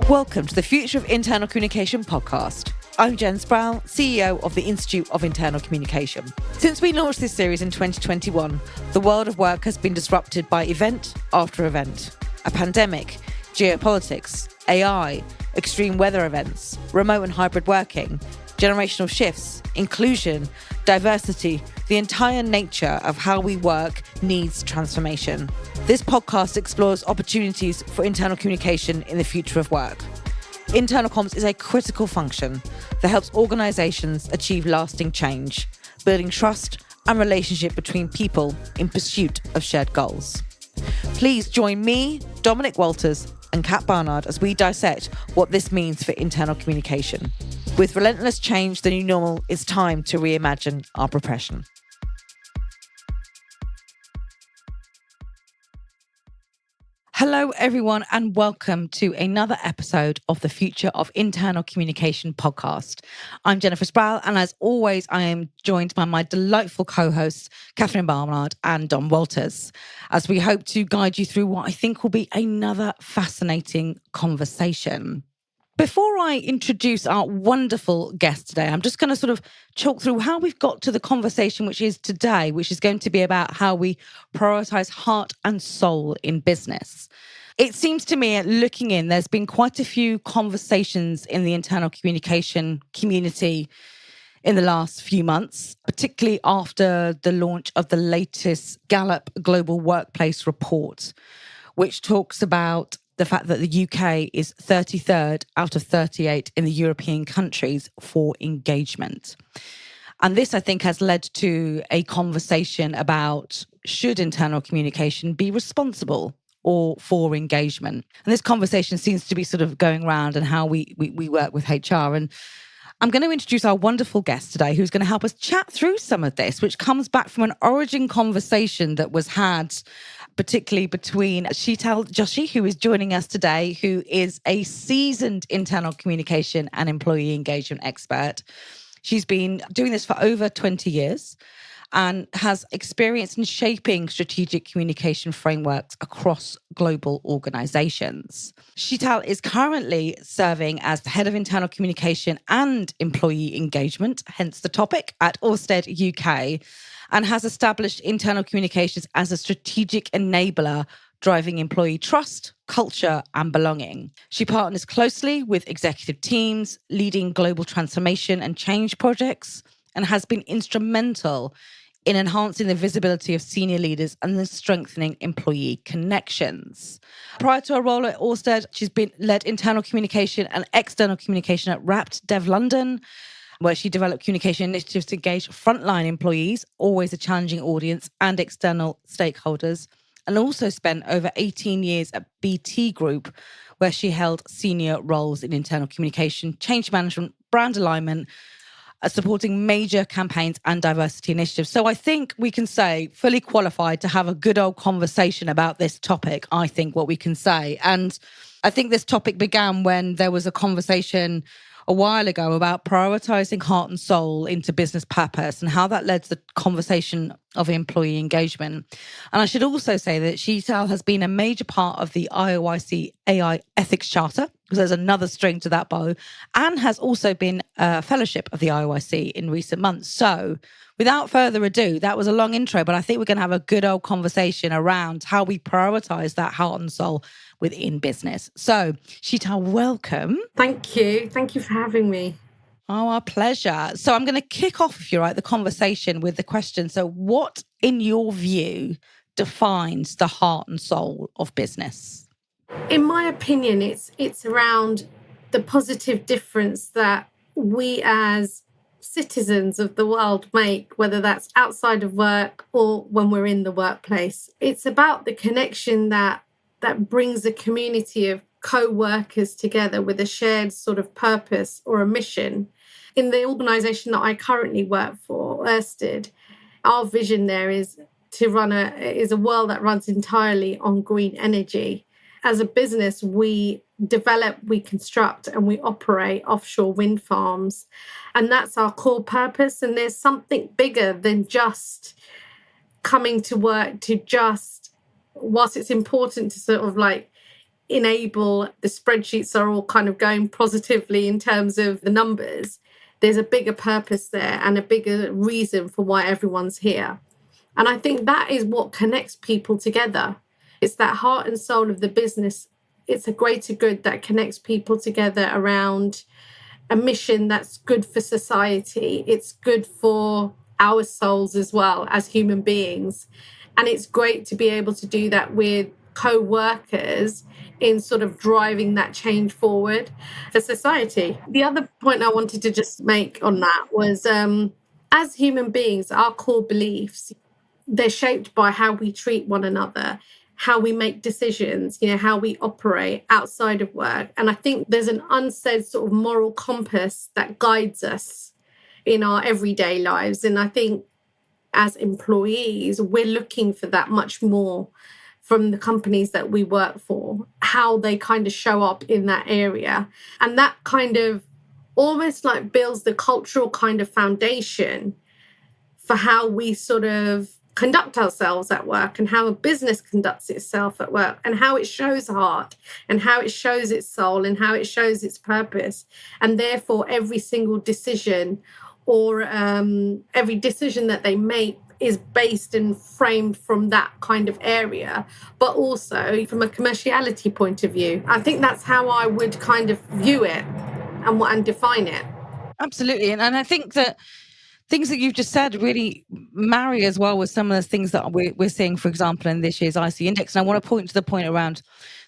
Welcome to the Future of Internal Communication podcast. I'm Jen Sproul, CEO of the Institute of Internal Communication. Since we launched this series in 2021, the world of work has been disrupted by event after event. A pandemic, geopolitics, AI, extreme weather events, remote and hybrid working, generational shifts, inclusion, diversity, the entire nature of how we work needs transformation. This podcast explores opportunities for internal communication in the future of work. Internal comms is a critical function that helps organisations achieve lasting change, building trust and relationship between people in pursuit of shared goals. Please join me, Dominic Walters, and Kat Barnard as we dissect what this means for internal communication. With relentless change the new normal, it's time to reimagine our profession. Hello, everyone, and welcome to another episode of the Future of Internal Communication podcast. I'm Jennifer Sproul, and as always, I am joined by my delightful co-hosts, Catherine Barnard and Dom Walters, as we hope to guide you through what I think will be another fascinating conversation. Before I introduce our wonderful guest today, I'm just going to sort of talk through how we've got to the conversation which is today, which is going to be about how we prioritise heart and soul in business. It seems to me, looking in, there's been quite a few conversations in the internal communication community in the last few months, particularly after the launch of the latest Gallup Global Workplace report, which talks about the fact that the UK is 33rd out of 38 in the European countries for engagement. And this, I think, has led to a conversation about should internal communication be responsible or for engagement? And this conversation seems to be sort of going around and how we work with HR. And I'm going to introduce our wonderful guest today who's going to help us chat through some of this, which comes back from an origin conversation that was had particularly between Shetal Joshi, who is joining us today, who is a seasoned internal communication and employee engagement expert. She's been doing this for over 20 years and has experience in shaping strategic communication frameworks across global organizations. Shetal is currently serving as the head of internal communication and employee engagement, hence the topic, at Orsted UK, and has established internal communications as a strategic enabler driving employee trust, culture, and belonging. She partners closely with executive teams, leading global transformation and change projects, and has been instrumental in enhancing the visibility of senior leaders and then strengthening employee connections. Prior to her role at Orsted, she's led internal communication and external communication at Wrapped Dev London, where she developed communication initiatives to engage frontline employees, always a challenging audience, and external stakeholders, and also spent over 18 years at BT Group, where she held senior roles in internal communication, change management, brand alignment, supporting major campaigns and diversity initiatives. So I think we can say fully qualified to have a good old conversation about this topic, I think what we can say. And I think this topic began when there was a conversation a while ago about prioritising heart and soul into business purpose and how that led to the conversation of employee engagement. And I should also say that Shetal has been a major part of the IOIC AI Ethics Charter, because there's another string to that bow, and has also been a fellowship of the IOIC in recent months. So without further ado, that was a long intro, but I think we're going to have a good old conversation around how we prioritise that heart and soul within business. So, Shetal, welcome. Thank you. Thank you for having me. Oh, our pleasure. So I'm going to kick off, if you're right, the conversation with the question. So what, in your view, defines the heart and soul of business? In my opinion, it's around the positive difference that we as citizens of the world make, whether that's outside of work or when we're in the workplace. It's about the connection that brings a community of co-workers together with a shared sort of purpose or a mission. In the organisation that I currently work for, Orsted, our vision there is a world that runs entirely on green energy. As a business, we develop, we construct, and we operate offshore wind farms. And that's our core purpose. And there's something bigger than just coming to work to just, whilst it's important to sort of like enable the spreadsheets are all kind of going positively in terms of the numbers. There's a bigger purpose there and a bigger reason for why everyone's here. And I think that is what connects people together. It's that heart and soul of the business. It's a greater good that connects people together around a mission that's good for society. It's good for our souls as well as human beings. And it's great to be able to do that with co-workers in sort of driving that change forward for society. The other point I wanted to just make on that was as human beings, our core beliefs, they're shaped by how we treat one another, how we make decisions, how we operate outside of work. And I think there's an unsaid sort of moral compass that guides us in our everyday lives. And I think as employees, we're looking for that much more from the companies that we work for, how they kind of show up in that area. And that kind of almost like builds the cultural kind of foundation for how we sort of conduct ourselves at work and how a business conducts itself at work and how it shows heart and how it shows its soul and how it shows its purpose. And therefore, every single decision or every decision that they make is based and framed from that kind of area, but also from a commerciality point of view. I think that's how I would kind of view it and define it. Absolutely. And I think that things that you've just said really marry as well with some of the things that we're seeing, for example, in this year's IC index. And I want to point to the point around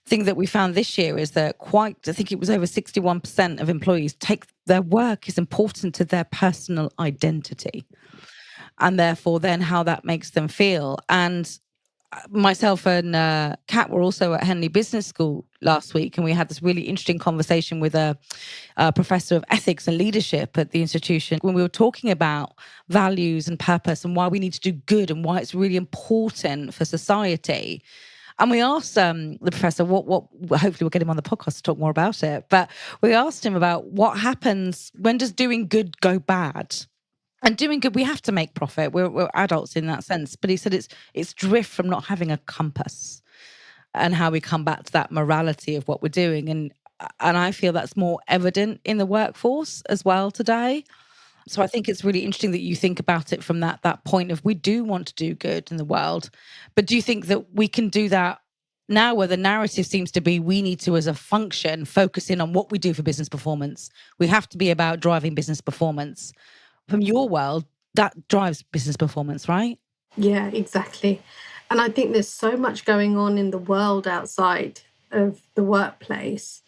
thing that we found this year is that I think it was over 61% of employees take their work is important to their personal identity and therefore then how that makes them feel. And myself and Kat were also at Henley Business School last week, and we had this really interesting conversation with a professor of ethics and leadership at the institution when we were talking about values and purpose and why we need to do good and why it's really important for society. And we asked the professor what hopefully we'll get him on the podcast to talk more about it. But we asked him about what happens when does doing good go bad? And doing good, we have to make profit. We're adults in that sense. But he said it's drift from not having a compass and how we come back to that morality of what we're doing. And I feel that's more evident in the workforce as well today. So I think it's really interesting that you think about it from that point of we do want to do good in the world. But do you think that we can do that now where the narrative seems to be we need to, as a function, focus in on what we do for business performance? We have to be about driving business performance. From your world, that drives business performance, right? Yeah, exactly. And I think there's so much going on in the world outside of the workplace.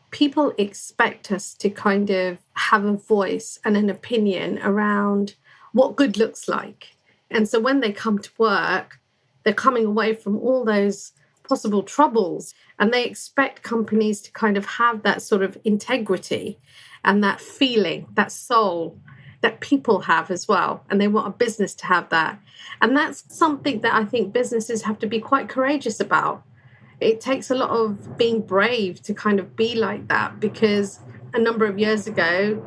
People expect us to kind of have a voice and an opinion around what good looks like. And so when they come to work, they're coming away from all those possible troubles and they expect companies to kind of have that sort of integrity and that feeling, that soul that people have as well. And they want a business to have that. And that's something that I think businesses have to be quite courageous about. It takes a lot of being brave to kind of be like that because a number of years ago,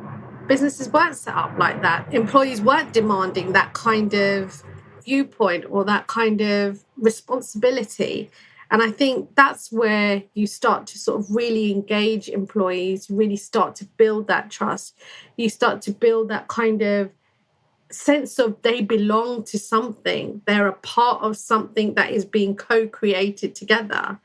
businesses weren't set up like that. Employees weren't demanding that kind of viewpoint or that kind of responsibility. And I think that's where you start to sort of really engage employees, really start to build that trust. You start to build that kind of sense of they belong to something. They're a part of something that is being co-created together.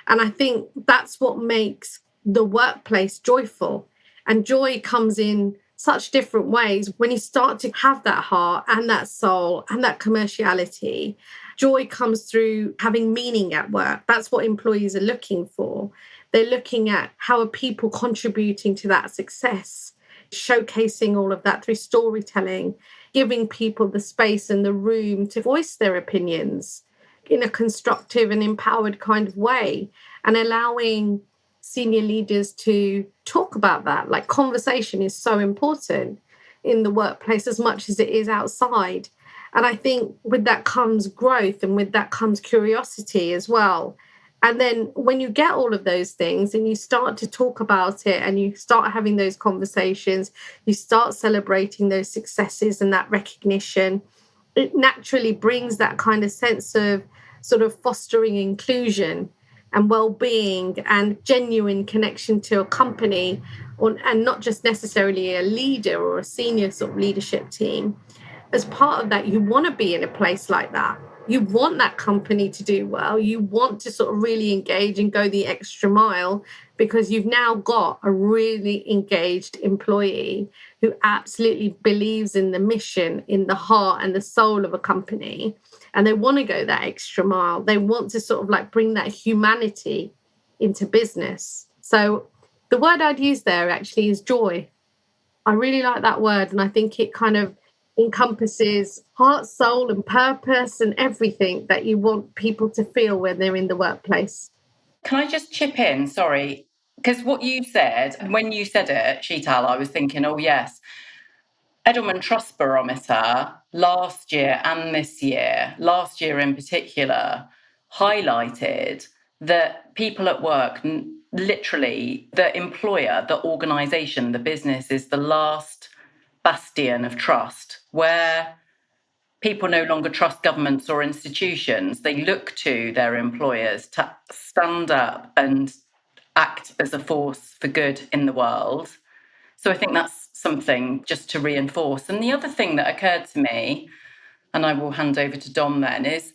And I think that's what makes the workplace joyful. And joy comes in such different ways when you start to have that heart and that soul and that commerciality. Joy comes through having meaning at work. That's what employees are looking for. They're looking at how are people contributing to that success, showcasing all of that through storytelling, giving people the space and the room to voice their opinions in a constructive and empowered kind of way, and allowing senior leaders to talk about that. Like conversation is so important in the workplace as much as it is outside. And I think with that comes growth and with that comes curiosity as well. And then when you get all of those things and you start to talk about it and you start having those conversations, you start celebrating those successes and that recognition, it naturally brings that kind of sense of sort of fostering inclusion and well-being and genuine connection to a company, and not just necessarily a leader or a senior sort of leadership team, as part of that, you want to be in a place like that. You want that company to do well. You want to sort of really engage and go the extra mile, because you've now got a really engaged employee who absolutely believes in the mission, in the heart and the soul of a company. And they want to go that extra mile. They want to sort of like bring that humanity into business. So the word I'd use there actually is joy. I really like that word. And I think it kind of encompasses heart, soul, and purpose and everything that you want people to feel when they're in the workplace. Can I just chip in? Sorry. Because what you said, when you said it, Shetal, I was thinking, oh, yes, Edelman Trust Barometer last year and this year, last year in particular, highlighted that people at work, literally the employer, the organisation, the business is the last bastion of trust, where people no longer trust governments or institutions. They look to their employers to stand up and act as a force for good in the world. So I think that's something just to reinforce. And the other thing that occurred to me, and I will hand over to Dom then, is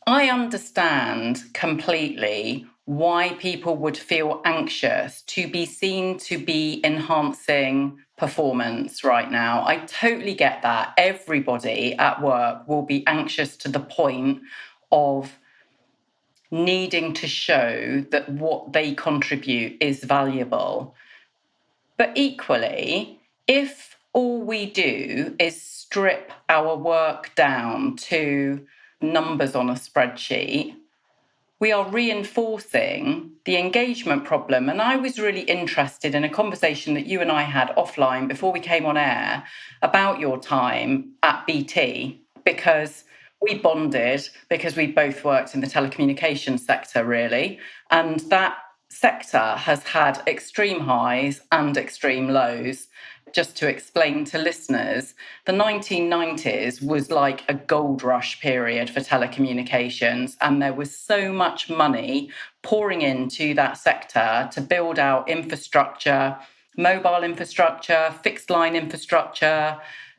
I understand completely why people would feel anxious to be seen to be enhancing performance right now. I totally get that. Everybody at work will be anxious to the point of needing to show that what they contribute is valuable. But equally, if all we do is strip our work down to numbers on a spreadsheet, we are reinforcing the engagement problem. And I was really interested in a conversation that you and I had offline before we came on air about your time at BT, because we bonded because we both worked in the telecommunications sector, really. And that sector has had extreme highs and extreme lows. Just to explain to listeners, the 1990s was like a gold rush period for telecommunications, and there was so much money pouring into that sector to build out infrastructure, mobile infrastructure, fixed line infrastructure,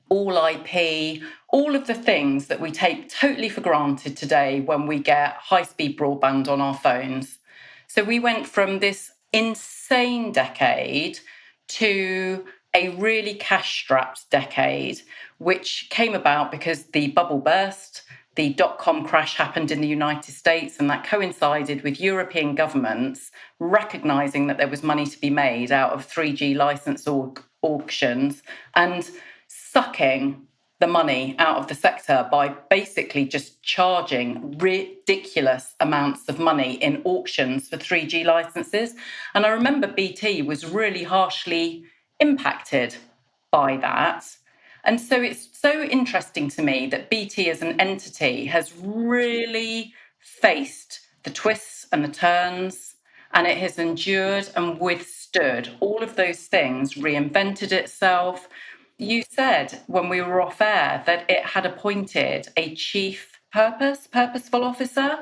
all IP, all of the things that we take totally for granted today when we get high-speed broadband on our phones. So we went from this insane decade to a really cash-strapped decade, which came about because the bubble burst, the dot-com crash happened in the United States, and that coincided with European governments recognising that there was money to be made out of 3G licence auctions and sucking the money out of the sector by basically just charging ridiculous amounts of money in auctions for 3G licenses. And I remember BT was really harshly impacted by that. And so it's so interesting to me that BT as an entity has really faced the twists and the turns, and it has endured and withstood all of those things, reinvented itself. You said when we were off air that it had appointed a chief purposeful officer.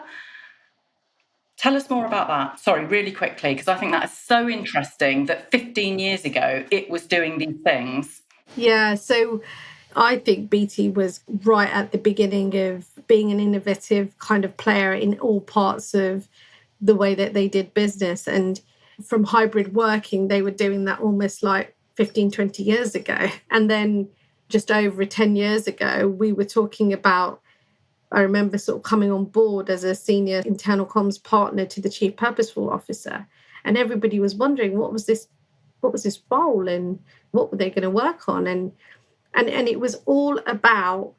Tell us more about that. Sorry, really quickly, because I think that is so interesting that 15 years ago it was doing these things. Yeah, so I think BT was right at the beginning of being an innovative kind of player in all parts of the way that they did business. And from hybrid working, they were doing that almost like 15, 20 years ago. And then just over 10 years ago, we were talking about, I remember sort of coming on board as a senior internal comms partner to the chief purposeful officer. And everybody was wondering what was this role and what were they going to work on? And it was all about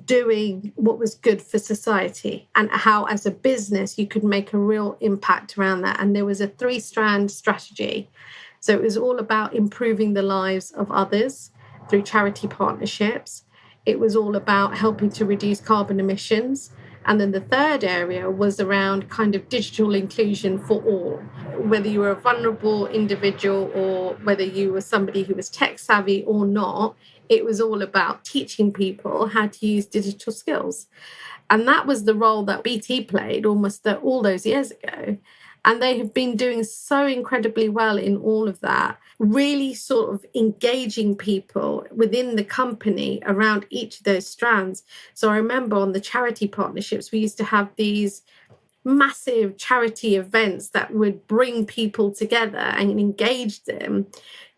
doing what was good for society and how as a business you could make a real impact around that. And there was a 3-strand strategy. So it was all about improving the lives of others through charity partnerships. It was all about helping to reduce carbon emissions. And then the third area was around kind of digital inclusion for all, whether you were a vulnerable individual or whether you were somebody who was tech savvy or not. It was all about teaching people how to use digital skills. And that was the role that BT played almost all those years ago. And they have been doing so incredibly well in all of that, really sort of engaging people within the company around each of those strands. So I remember on the charity partnerships, we used to have these massive charity events that would bring people together and engage them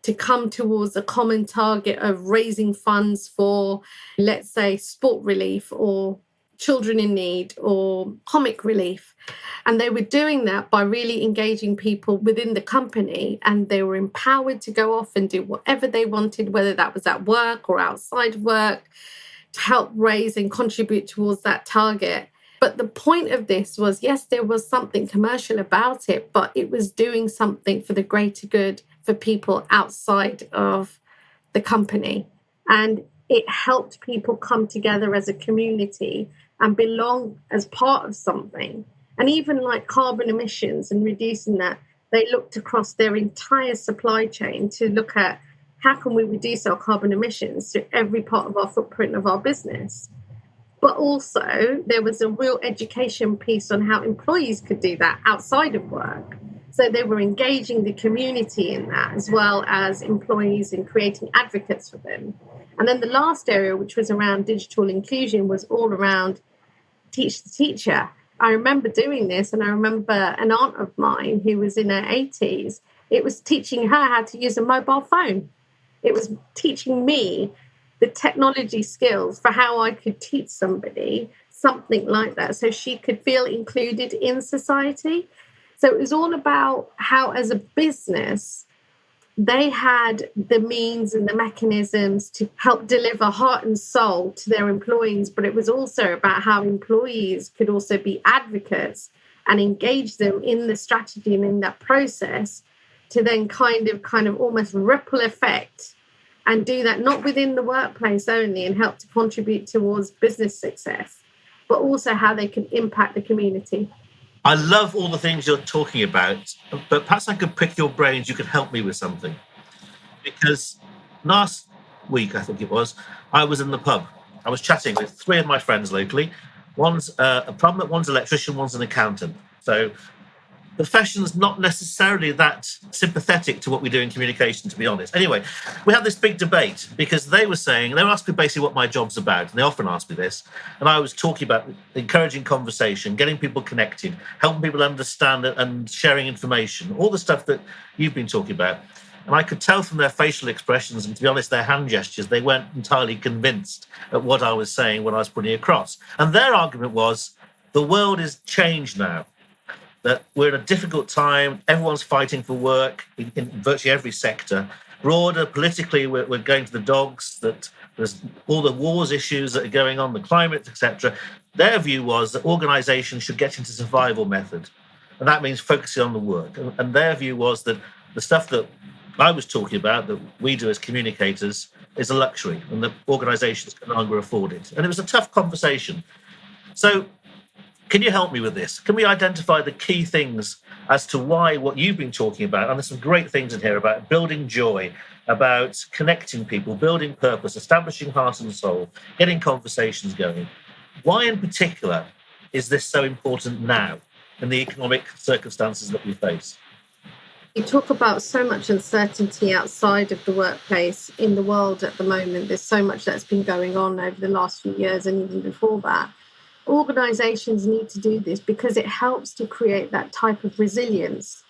to come towards a common target of raising funds for, let's say, sport relief or children in need or comic relief. And they were doing that by really engaging people within the company, and they were empowered to go off and do whatever they wanted, whether that was at work or outside work, to help raise and contribute towards that target. But the point of this was, yes, there was something commercial about it, but it was doing something for the greater good for people outside of the company. And it helped people come together as a community and belong as part of something. And even like carbon emissions and reducing that, they looked across their entire supply chain to look at how can we reduce our carbon emissions to every part of our footprint of our business. But also there was a real education piece on how employees could do that outside of work. So they were engaging the community in that, as well as employees and creating advocates for them. And then the last area, which was around digital inclusion, was all around teach the teacher. I remember doing this, and I remember an aunt of mine who was in her 80s. It was teaching her how to use a mobile phone. It was teaching me the technology skills for how I could teach somebody something like that so she could feel included in society. So it was all about how, as a business, they had the means and the mechanisms to help deliver heart and soul to their employees, but it was also about how employees could also be advocates and engage them in the strategy and in that process to then kind of almost ripple effect and do that not within the workplace only and help to contribute towards business success, but also how they can impact the community. I love all the things you're talking about, but perhaps I could pick your brains. You could help me with something. Because last week, I think it was, I was in the pub. I was chatting with three of my friends locally. One's a plumber, one's an electrician, one's an accountant. So profession's not necessarily that sympathetic to what we do in communication, to be honest. Anyway, we had this big debate because they were asking me basically what my job's about, and they often ask me this, and I was talking about encouraging conversation, getting people connected, helping people understand it and sharing information, all the stuff that you've been talking about. And I could tell from their facial expressions and, to be honest, their hand gestures, they weren't entirely convinced at what I was saying when I was putting it across. And their argument was, the world is changed now. That we're in a difficult time, everyone's fighting for work in virtually every sector. Broader, politically, we're going to the dogs, that there's all the wars issues that are going on, the climate, etc. Their view was that organisations should get into survival method. And that means focusing on the work. And their view was that the stuff that I was talking about, that we do as communicators, is a luxury and that organisations can no longer afford it. And it was a tough conversation. So can you help me with this? Can we identify the key things as to why what you've been talking about, and there's some great things in here about building joy, about connecting people, building purpose, establishing heart and soul, getting conversations going. Why in particular is this so important now in the economic circumstances that we face? You talk about so much uncertainty outside of the workplace in the world at the moment. There's so much that's been going on over the last few years and even before that. Organisations need to do this because it helps to create that type of resilience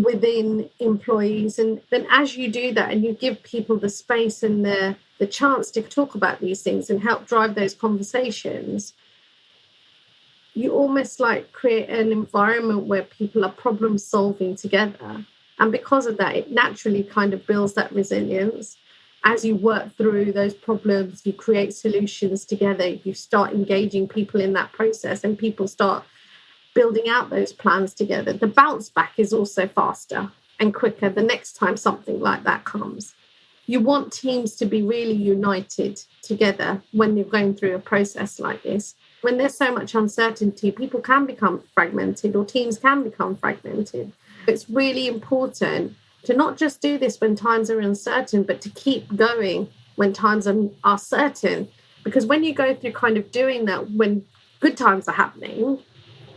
within employees. And then as you do that and you give people the space and the chance to talk about these things and help drive those conversations, you almost like create an environment where people are problem solving together. And because of that, it naturally kind of builds that resilience. As you work through those problems, you create solutions together, you start engaging people in that process and people start building out those plans together. The bounce back is also faster and quicker the next time something like that comes. You want teams to be really united together when you're going through a process like this. When there's so much uncertainty, people can become fragmented or teams can become fragmented. It's really important to not just do this when times are uncertain, but to keep going when times are certain. Because when you go through kind of doing that when good times are happening,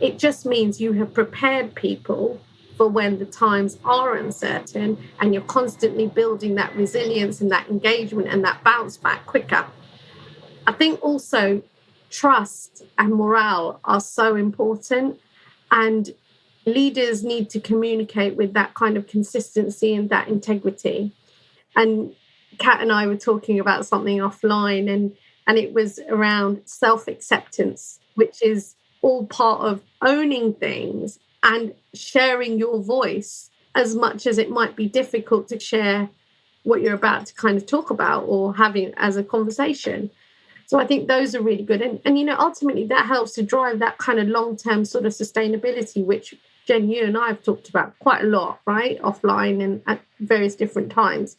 it just means you have prepared people for when the times are uncertain, and you're constantly building that resilience and that engagement and that bounce back quicker. I think also trust and morale are so important, and leaders need to communicate with that kind of consistency and that integrity. And Kat and I were talking about something offline, and it was around self-acceptance, which is all part of owning things and sharing your voice, as much as it might be difficult to share what you're about to kind of talk about or having as a conversation. So I think those are really good. And ultimately that helps to drive that kind of long-term sort of sustainability, which Jen, you and I have talked about quite a lot, right? Offline and at various different times.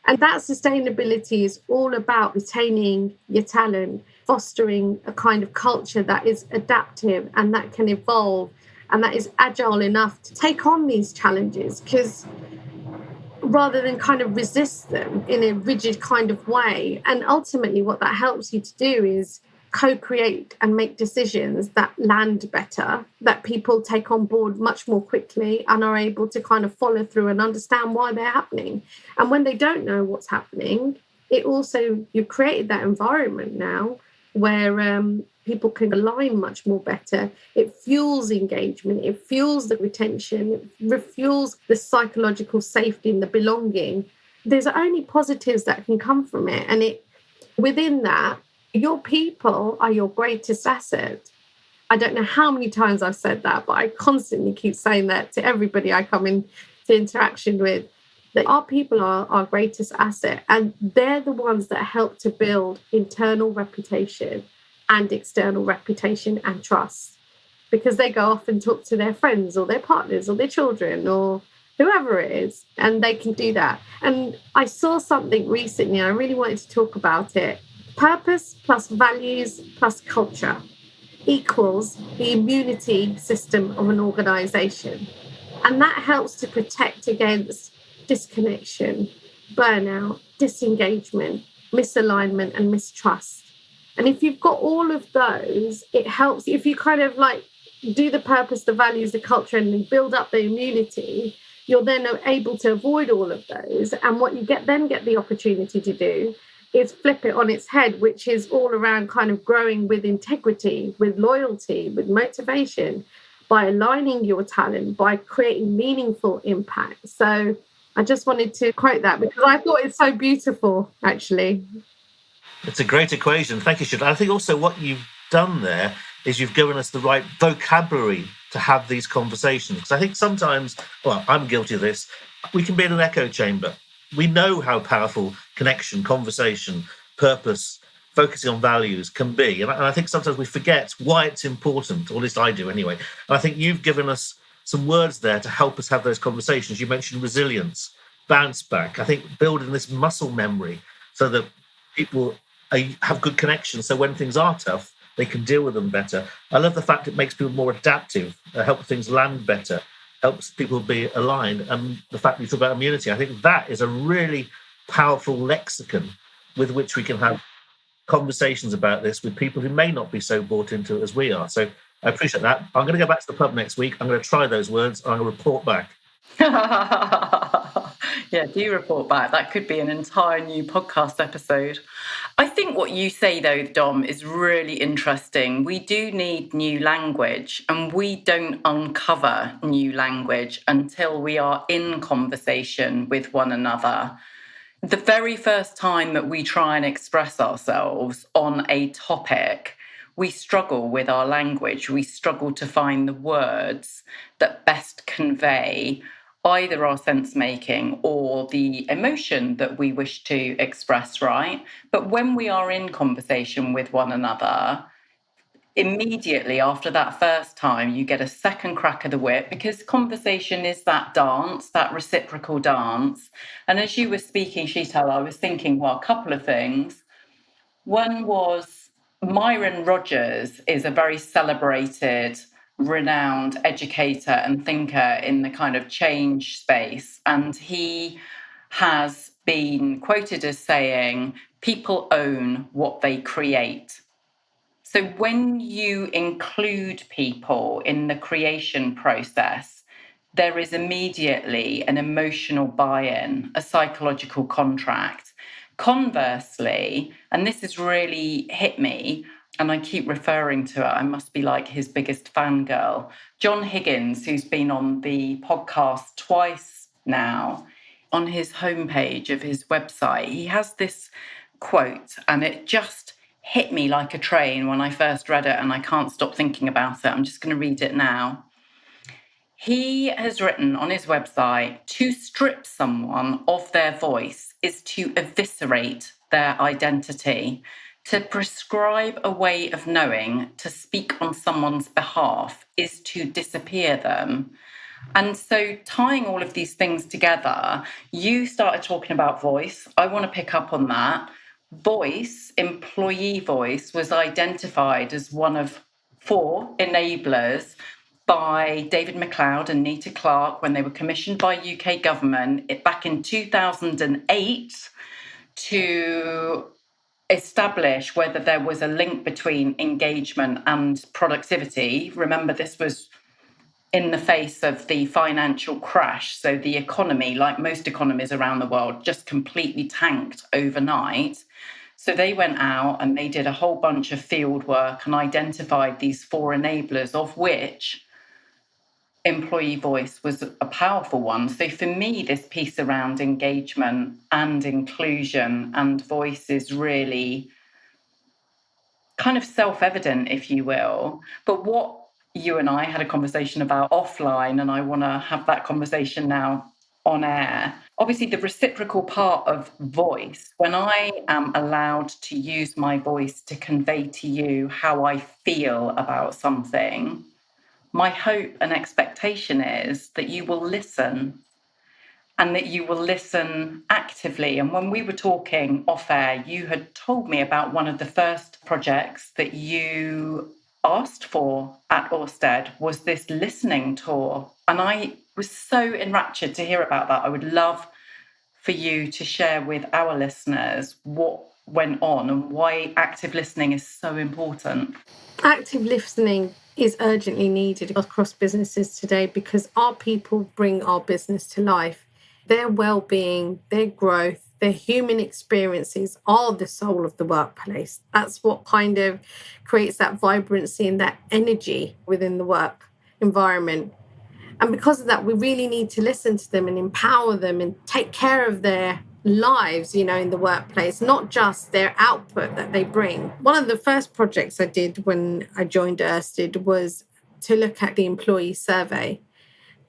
And that sustainability is all about retaining your talent, fostering a kind of culture that is adaptive and that can evolve and that is agile enough to take on these challenges, because rather than kind of resist them in a rigid kind of way. And ultimately what that helps you to do is co-create and make decisions that land better, that people take on board much more quickly and are able to kind of follow through and understand why they're happening. And when they don't know what's happening, it also, you've created that environment now where people can align much more better. It fuels engagement, it fuels the retention, it refuels the psychological safety and the belonging. There's only positives that can come from it. And within that, your people are your greatest asset. I don't know how many times I've said that, but I constantly keep saying that to everybody I come into interaction with, that our people are our greatest asset, and they're the ones that help to build internal reputation and external reputation and trust, because they go off and talk to their friends or their partners or their children or whoever it is, and they can do that. And I saw something recently, I really wanted to talk about it. Purpose plus values plus culture equals the immunity system of an organization. And that helps to protect against disconnection, burnout, disengagement, misalignment, and mistrust. And if you've got all of those, it helps. If you kind of like do the purpose, the values, the culture, and build up the immunity, you're then able to avoid all of those. And what you get the opportunity to do is flip it on its head, which is all around kind of growing with integrity, with loyalty, with motivation, by aligning your talent, by creating meaningful impact. So I just wanted to quote that because I thought it's so beautiful, actually. It's a great equation. Thank you, Shetal. I think also what you've done there is you've given us the right vocabulary to have these conversations. Because I think sometimes, well, I'm guilty of this, we can be in an echo chamber. We know how powerful connection, conversation, purpose, focusing on values can be. And I think sometimes we forget why it's important, or at least I do anyway. And I think you've given us some words there to help us have those conversations. You mentioned resilience, bounce back. I think building this muscle memory so that people have good connections. So when things are tough, they can deal with them better. I love the fact it makes people more adaptive, help things land better, helps people be aligned. And the fact that you talk about immunity, I think that is a really powerful lexicon with which we can have conversations about this with people who may not be so bought into it as we are. So I appreciate that. I'm going to go back to the pub next week. I'm going to try those words and I'm going to report back. Yeah, do report back. That could be an entire new podcast episode. I think what you say, though, Dom, is really interesting. We do need new language, and we don't uncover new language until we are in conversation with one another. The very first time that we try and express ourselves on a topic, we struggle with our language. We struggle to find the words that best convey either our sense making or the emotion that we wish to express, right? But when we are in conversation with one another, immediately after that first time, you get a second crack of the whip, because conversation is that dance, that reciprocal dance. And as you were speaking, Shetal, I was thinking, well, a couple of things. One was Myron Rogers is a very celebrated, renowned educator and thinker in the kind of change space. And he has been quoted as saying, people own what they create. So when you include people in the creation process, there is immediately an emotional buy-in, a psychological contract. Conversely, and this has really hit me, and I keep referring to it, I must be like his biggest fangirl, John Higgins, who's been on the podcast twice now, on his homepage of his website, he has this quote, and it just hit me like a train when I first read it, and I can't stop thinking about it. I'm just going to read it now. He has written on his website, to strip someone of their voice is to eviscerate their identity. To prescribe a way of knowing, to speak on someone's behalf, is to disappear them. And so, tying all of these things together, you started talking about voice. I want to pick up on that. Voice, employee voice, was identified as one of 4 enablers by David MacLeod and Nita Clark when they were commissioned by UK government back in 2008 to establish whether there was a link between engagement and productivity. Remember, this was in the face of the financial crash. So the economy, like most economies around the world, just completely tanked overnight. So they went out and they did a whole bunch of field work and identified these 4 enablers, of which employee voice was a powerful one. So for me, this piece around engagement and inclusion and voice is really kind of self-evident, if you will. But what you and I had a conversation about offline, and I want to have that conversation now on air. Obviously, the reciprocal part of voice, when I am allowed to use my voice to convey to you how I feel about something, my hope and expectation is that you will listen, and that you will listen actively. And when we were talking off air, you had told me about one of the first projects that you asked for at Orsted was this listening tour. And I was so enraptured to hear about that. I would love for you to share with our listeners what went on and why active listening is so important. Active listening is urgently needed across businesses today because our people bring our business to life. Their well-being, their growth, their human experiences are the soul of the workplace. That's what kind of creates that vibrancy and that energy within the work environment. And because of that, we really need to listen to them and empower them and take care of their lives, in the workplace, not just their output that they bring. One of the first projects I did when I joined Orsted was to look at the employee survey.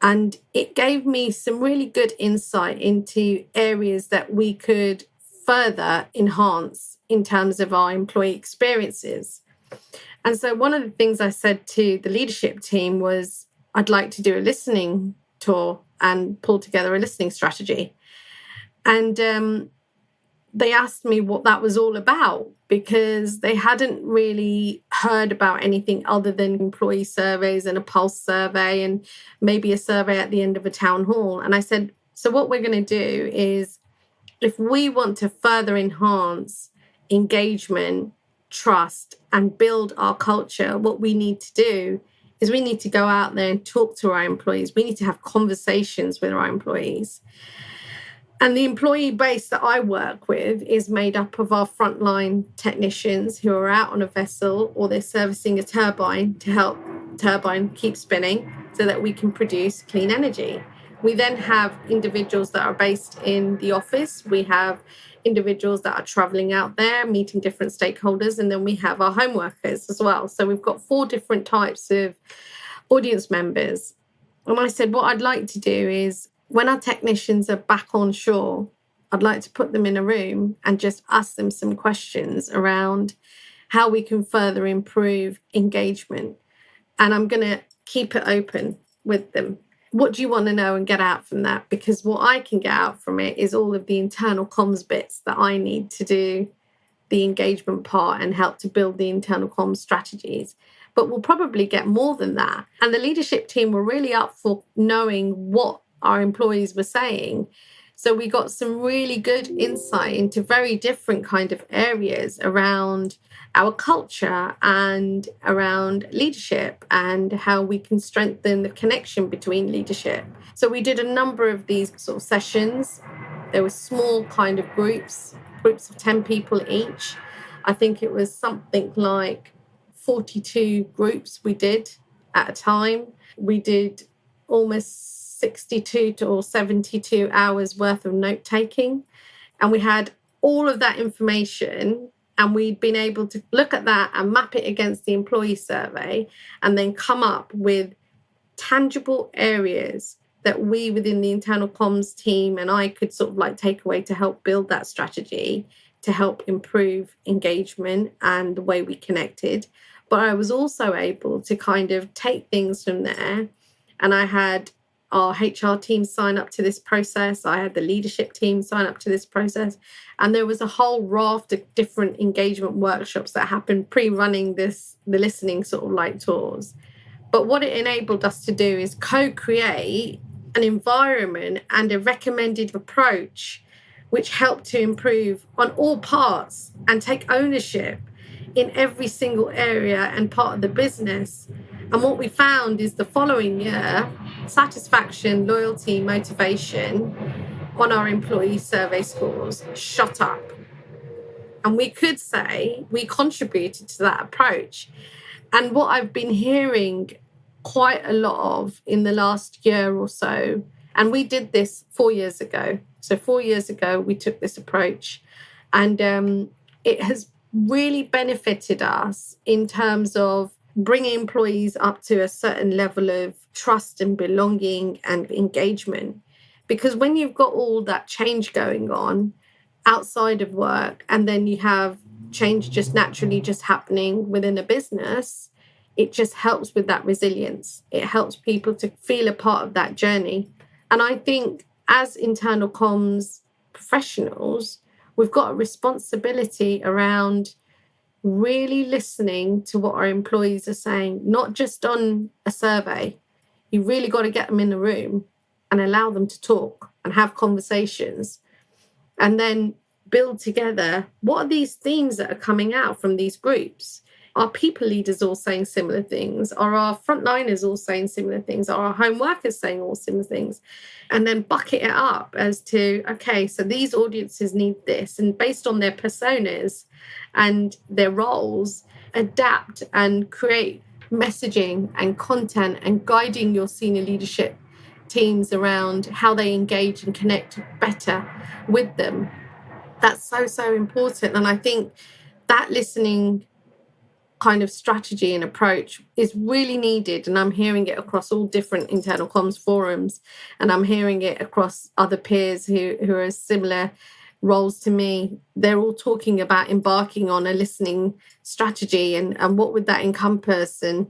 And it gave me some really good insight into areas that we could further enhance in terms of our employee experiences. And so one of the things I said to the leadership team was, I'd like to do a listening tour and pull together a listening strategy. And they asked me what that was all about because they hadn't really heard about anything other than employee surveys and a pulse survey and maybe a survey at the end of a town hall. And I said, so what we're going to do is, if we want to further enhance engagement, trust, and build our culture, what we need to do is we need to go out there and talk to our employees. We need to have conversations with our employees. And the employee base that I work with is made up of our frontline technicians who are out on a vessel or they're servicing a turbine to help turbine keep spinning so that we can produce clean energy. We then have individuals that are based in the office. We have individuals that are traveling out there, meeting different stakeholders. And then we have our home workers as well. So we've got 4 different types of audience members. And I said, what I'd like to do is, when our technicians are back on shore, I'd like to put them in a room and just ask them some questions around how we can further improve engagement. And I'm going to keep it open with them. What do you want to know and get out from that? Because what I can get out from it is all of the internal comms bits that I need to do the engagement part and help to build the internal comms strategies. But we'll probably get more than that. And the leadership team were really up for knowing what our employees were saying. So we got some really good insight into very different kind of areas around our culture and around leadership and how we can strengthen the connection between leadership. So we did a number of these sort of sessions. There were small kind of groups of 10 people each. I think it was something like 42 groups we did at a time. We did almost 62 or 72 hours worth of note taking. And we had all of that information, and we'd been able to look at that and map it against the employee survey and then come up with tangible areas that we within the internal comms team and I could sort of like take away to help build that strategy to help improve engagement and the way we connected. But I was also able to kind of take things from there. And I had our HR team sign up to this process. I had the leadership team sign up to this process. And there was a whole raft of different engagement workshops that happened pre-running the listening sort of like tours. But what it enabled us to do is co-create an environment and a recommended approach which helped to improve on all parts and take ownership in every single area and part of the business. And what we found is the following year, satisfaction, loyalty, motivation on our employee survey scores shot up. And we could say we contributed to that approach. And what I've been hearing quite a lot of in the last year or so, and we did this 4 years ago. So 4 years ago, we took this approach, and it has really benefited us in terms of bringing employees up to a certain level of trust and belonging and engagement. Because when you've got all that change going on outside of work, and then you have change just naturally just happening within a business, it just helps with that resilience. It helps people to feel a part of that journey. And I think as internal comms professionals, we've got a responsibility around really listening to what our employees are saying, not just on a survey. You really got to get them in the room and allow them to talk and have conversations, and then build together what are these themes that are coming out from these groups. Are people leaders all saying similar things? Are our frontliners all saying similar things? Are our home workers saying all similar things? And then bucket it up as to, okay, so these audiences need this. And based on their personas and their roles, adapt and create messaging and content and guiding your senior leadership teams around how they engage and connect better with them. That's so important. And I think that listening kind of strategy and approach is really needed. And I'm hearing it across all different internal comms forums. And I'm hearing it across other peers who are similar roles to me. They're all talking about embarking on a listening strategy and what would that encompass. And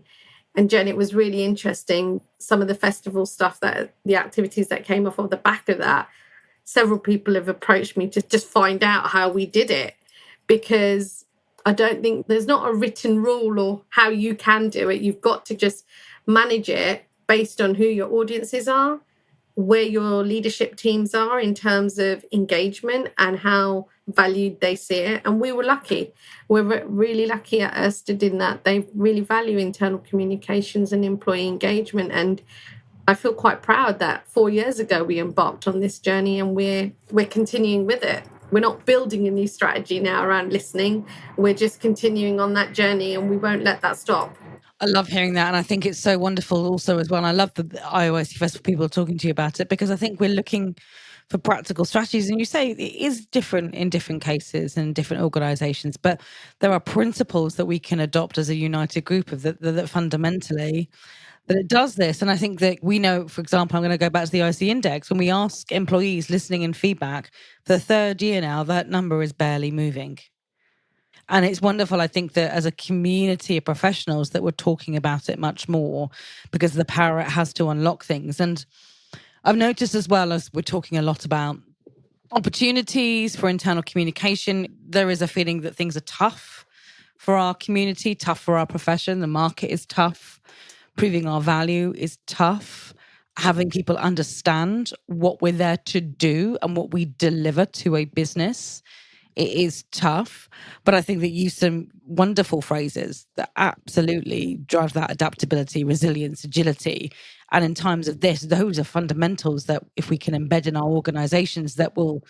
Jen, it was really interesting. Some of the festival stuff, that the activities that came off of the back of that, several people have approached me to just find out how we did it, because I don't think there's not a written rule or how you can do it. You've got to just manage it based on who your audiences are, where your leadership teams are in terms of engagement and how valued they see it. And we were lucky. We're really lucky at Ersted in that they really value internal communications and employee engagement. And I feel quite proud that 4 years ago we embarked on this journey, and we're continuing with it. We're not building a new strategy now around listening. We're just continuing on that journey, and we won't let that stop. I love hearing that. And I think it's so wonderful also as well. And I love the IOIC Festival people talking to you about it, because I think we're looking for practical strategies. And you say it is different in different cases and different organizations, but there are principles that we can adopt as a united group of that fundamentally that it does this. And I think that we know, for example, I'm going to go back to the IC index. When we ask employees listening and feedback for the third year now, that number is barely moving. And it's wonderful, I think, that as a community of professionals that we're talking about it much more, because of the power it has to unlock things. And I've noticed as well, as we're talking a lot about opportunities for internal communication, there is a feeling that things are tough for our community, tough for our profession. The market is tough. Proving our value is tough. having people understand what we're there to do and what we deliver to a business. It is tough, but I think that you use some wonderful phrases that absolutely drive that adaptability, resilience, agility. And in times of this, those are fundamentals that if we can embed in our organizations, that will,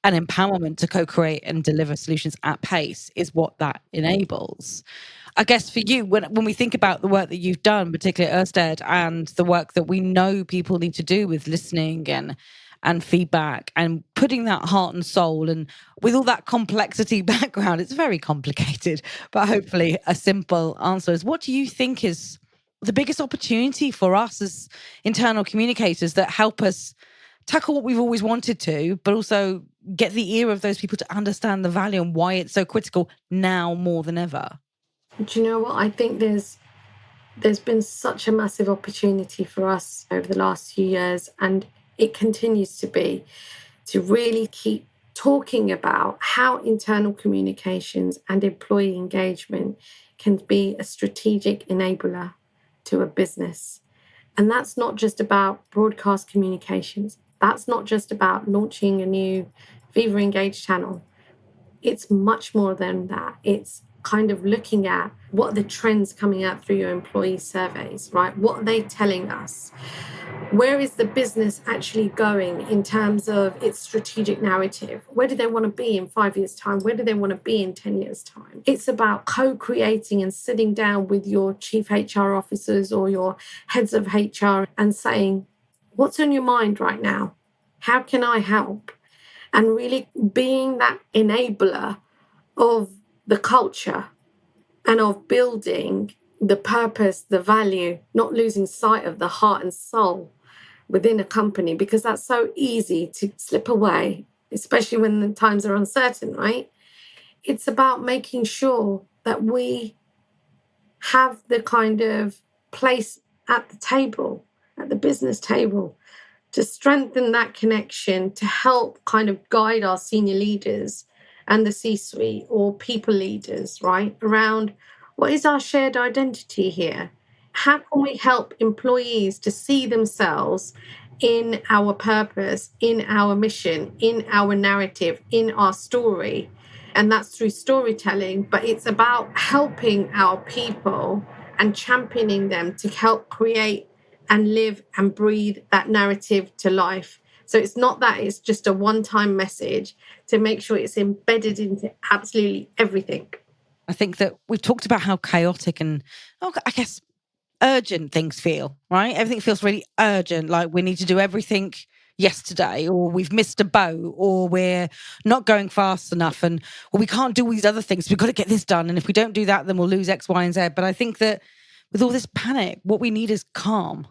an empowerment to co-create and deliver solutions at pace is what that enables. I guess for you, when we think about the work that you've done, particularly at Ørsted, and the work that we know people need to do with listening and feedback and putting that heart and soul, and with all that complexity background, it's very complicated, but hopefully a simple answer is, what do you think is the biggest opportunity for us as internal communicators that help us tackle what we've always wanted to, but also get the ear of those people to understand the value and why it's so critical now more than ever? Do you know what? I think there's been such a massive opportunity for us over the last few years, and it continues to be, to really keep talking about how internal communications and employee engagement can be a strategic enabler to a business. And that's not just about broadcast communications. That's not just about launching a new Viva Engage channel. It's much more than that. It's kind of looking at what are the trends coming out through your employee surveys, right? What are they telling us? Where is the business actually going in terms of its strategic narrative? Where do they want to be in 5 years' time? Where do they want to be in 10 years' time? It's about co-creating and sitting down with your chief HR officers or your heads of HR and saying, what's on your mind right now? How can I help? And really being that enabler of the culture and of building the purpose, the value, not losing sight of the heart and soul within a company, because that's so easy to slip away, especially when the times are uncertain, right? It's about making sure that we have the kind of place at the table, at the business table, to strengthen that connection, to help kind of guide our senior leaders and the C-suite or people leaders, right, around what is our shared identity here? How can we help employees to see themselves in our purpose, in our mission, in our narrative, in our story? And that's through storytelling, but it's about helping our people and championing them to help create and live and breathe that narrative to life. So it's not that it's just a one-time message, to make sure it's embedded into absolutely everything. I think that we've talked about how chaotic and, I guess, urgent things feel, right? Everything feels really urgent, like we need to do everything yesterday, or we've missed a boat, or we're not going fast enough, and or we can't do all these other things. We've got to get this done. And if we don't do that, then we'll lose X, Y, and Z. But I think that with all this panic, what we need is calm.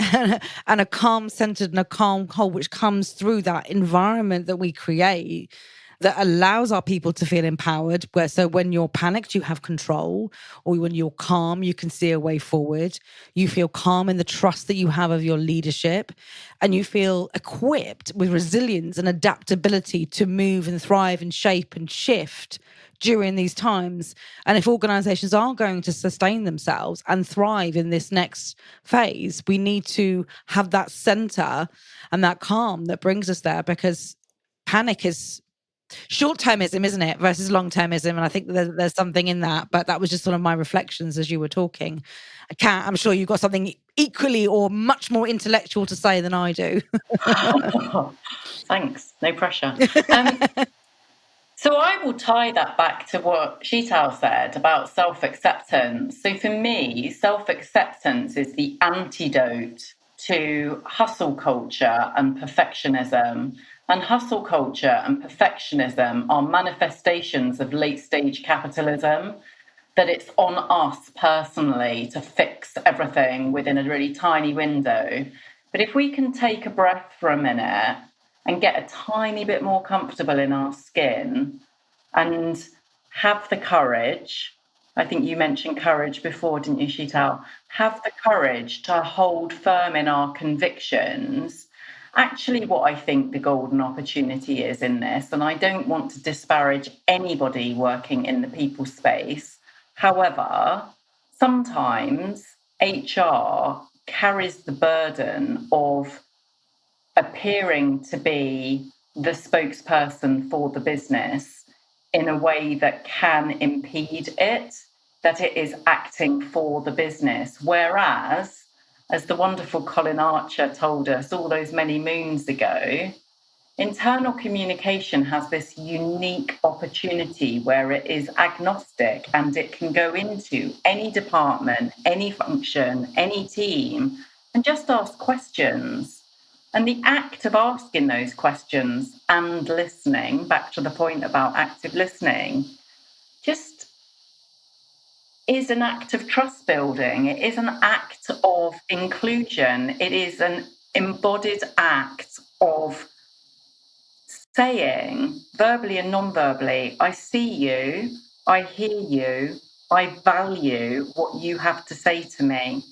And a calm centered and a calm whole, which comes through that environment that we create that allows our people to feel empowered. Where so when you're panicked, you have control, or when you're calm, you can see a way forward. You feel calm in the trust that you have of your leadership, and you feel equipped with resilience and adaptability to move and thrive and shape and shift during these times. And if organizations are going to sustain themselves and thrive in this next phase, we need to have that center and that calm that brings us there, because panic is short-termism, isn't it, versus long-termism. And I think there's something in that. But that was just sort of my reflections as you were talking. Kat, I'm sure you've got something equally or much more intellectual to say than I do. Thanks, no pressure. So I will tie that back to what Shetal said about self-acceptance. So for me, self-acceptance is the antidote to hustle culture and perfectionism. And hustle culture and perfectionism are manifestations of late-stage capitalism, that it's on us personally to fix everything within a really tiny window. But if we can take a breath for a minute and get a tiny bit more comfortable in our skin and have the courage, I think you mentioned courage before, didn't you, Shetal? Have the courage to hold firm in our convictions. Actually, what I think the golden opportunity is in this, and I don't want to disparage anybody working in the people space. However, sometimes HR carries the burden of appearing to be the spokesperson for the business in a way that can impede it, that it is acting for the business. Whereas, as the wonderful Colin Archer told us all those many moons ago, internal communication has this unique opportunity where it is agnostic and it can go into any department, any function, any team, and just ask questions. And the act of asking those questions and listening, back to the point about active listening, just is an act of trust building. It is an act of inclusion. It is an embodied act of saying, verbally and non-verbally, I see you, I hear you, I value what you have to say to me.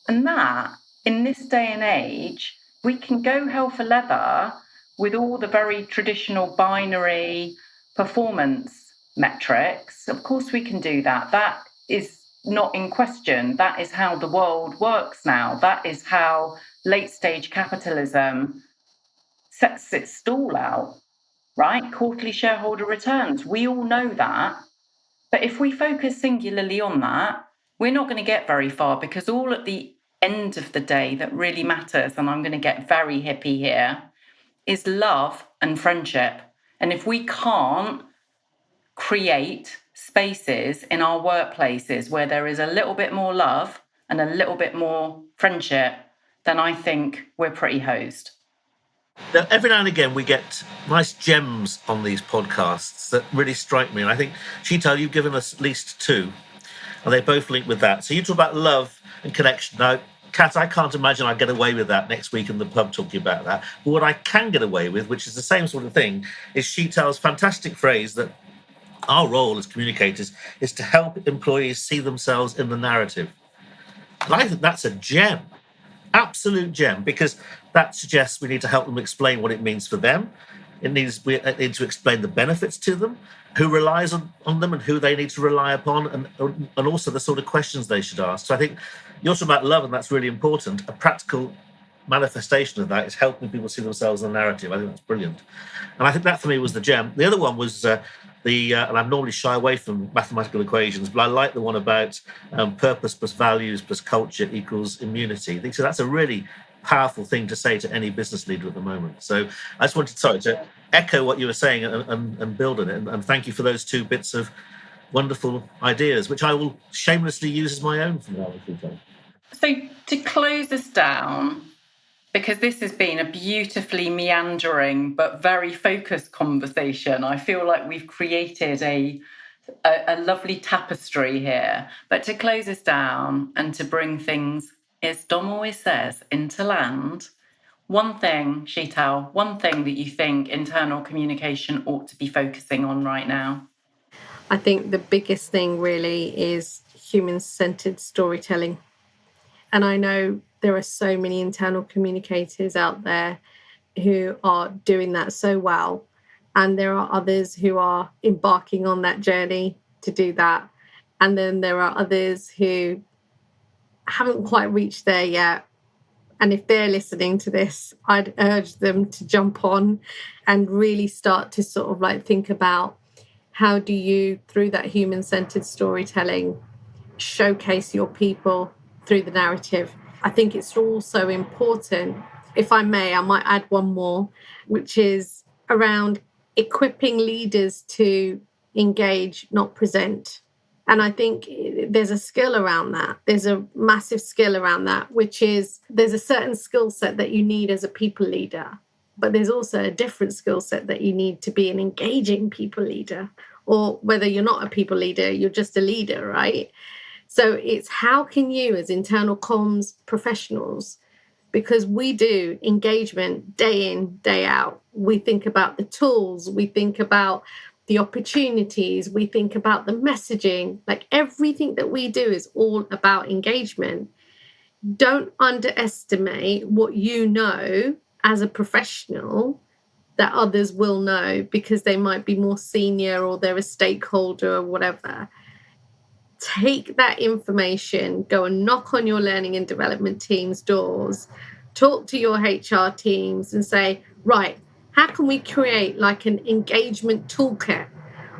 And that, in this day and age, we can go hell for leather with all the very traditional binary performance metrics. Of course we can do that. That is not in question. That is how the world works now. That is how late stage capitalism sets its stall out, right? Quarterly shareholder returns. We all know that. But if we focus singularly on that, we're not going to get very far, because all at the end of the day that really matters, and I'm going to get very hippie here, is love and friendship. And if we can't create spaces in our workplaces where there is a little bit more love and a little bit more friendship, then I think we're pretty hosed. Now, every now and again, we get nice gems on these podcasts that really strike me. And I think, Shetal, you've given us at least two, and they both link with that. So you talk about love and connection. Now, Kat, I can't imagine I'd get away with that next week in the pub talking about that. But what I can get away with, which is the same sort of thing, is Shetal's fantastic phrase that our role as communicators is to help employees see themselves in the narrative. And I think that's a gem. Absolute gem, because that suggests we need to help them explain what it means for them. We need to explain the benefits to them, who relies on them and who they need to rely upon, and also the sort of questions they should ask. So I think you're talking about love, and that's really important. A practical manifestation of that is helping people see themselves in the narrative. I think that's brilliant. And I think that for me was the gem. The other one was and I'm normally shy away from mathematical equations, but I like the one about purpose plus values plus culture equals immunity. I think so. That's a really powerful thing to say to any business leader at the moment. So I just wanted to echo what you were saying and build on it. And thank you for those two bits of wonderful ideas, which I will shamelessly use as my own from now on. So to close us down, because this has been a beautifully meandering but very focused conversation, I feel like we've created a lovely tapestry here. But to close us down and to bring things, as Dom always says, into land, one thing, Shetal, one thing that you think internal communication ought to be focusing on right now? I think the biggest thing really is human-centered storytelling. And I know there are so many internal communicators out there who are doing that so well. And there are others who are embarking on that journey to do that. And then there are others who haven't quite reached there yet. And if they're listening to this, I'd urge them to jump on and really start to sort of like think about, how do you, through that human-centered storytelling, showcase your people through the narrative? I think it's also important, if I may, I might add one more, which is around equipping leaders to engage, not present. And I think there's a skill around that. There's a massive skill around that, which is there's a certain skill set that you need as a people leader, but there's also a different skill set that you need to be an engaging people leader, or whether you're not a people leader, you're just a leader, right? So it's how can you as internal comms professionals, because we do engagement day in, day out. We think about the tools, we think about the opportunities, we think about the messaging, like everything that we do is all about engagement. Don't underestimate what you know as a professional that others will know because they might be more senior or they're a stakeholder or whatever. take that information, go and knock on your learning and development team's doors, talk to your HR teams and say, right, how can we create like an engagement toolkit?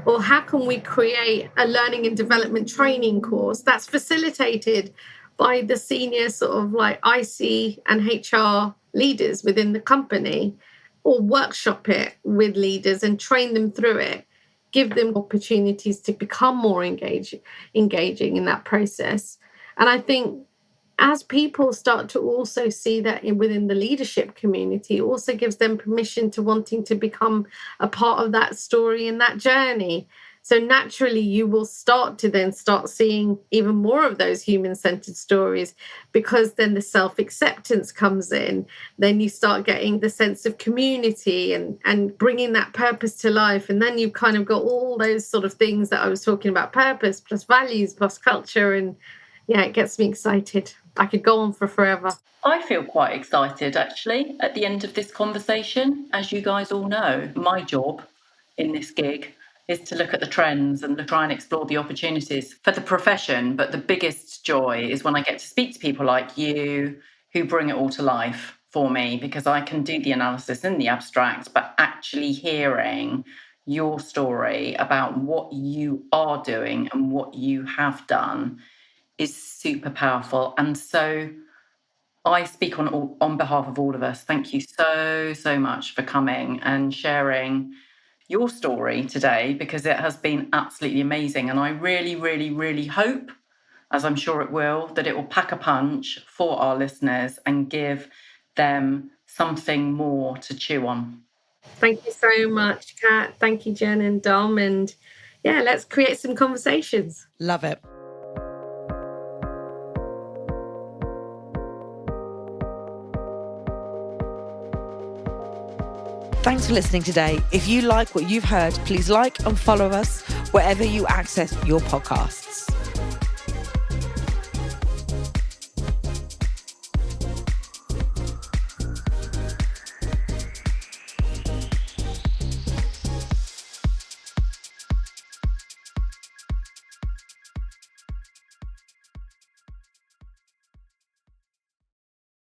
Or how can we create a learning and development training course that's facilitated by the senior sort of like IC and HR leaders within the company, or workshop it with leaders and train them through it, give them opportunities to become more engaging in that process. And I think as people start to also see that within the leadership community, it also gives them permission to wanting to become a part of that story and that journey. So naturally, you will start seeing even more of those human-centered stories, because then the self-acceptance comes in. Then you start getting the sense of community and bringing that purpose to life. And then you've kind of got all those sort of things that I was talking about, purpose plus values plus culture. And yeah, it gets me excited. I could go on for forever. I feel quite excited, actually, at the end of this conversation. As you guys all know, my job in this gig is to look at the trends and try and explore the opportunities for the profession. But the biggest joy is when I get to speak to people like you who bring it all to life for me, because I can do the analysis in the abstract, but actually hearing your story about what you are doing and what you have done is super powerful. And so I speak on behalf of all of us. Thank you so much for coming and sharing your story today, because it has been absolutely amazing. And I really hope, as I'm sure it will, that it will pack a punch for our listeners and give them something more to chew on. Thank you so much, Kat. Thank you, Jen and Dom. And yeah, let's create some conversations. Love it. Thanks for listening today. If you like what you've heard, please like and follow us wherever you access your podcasts.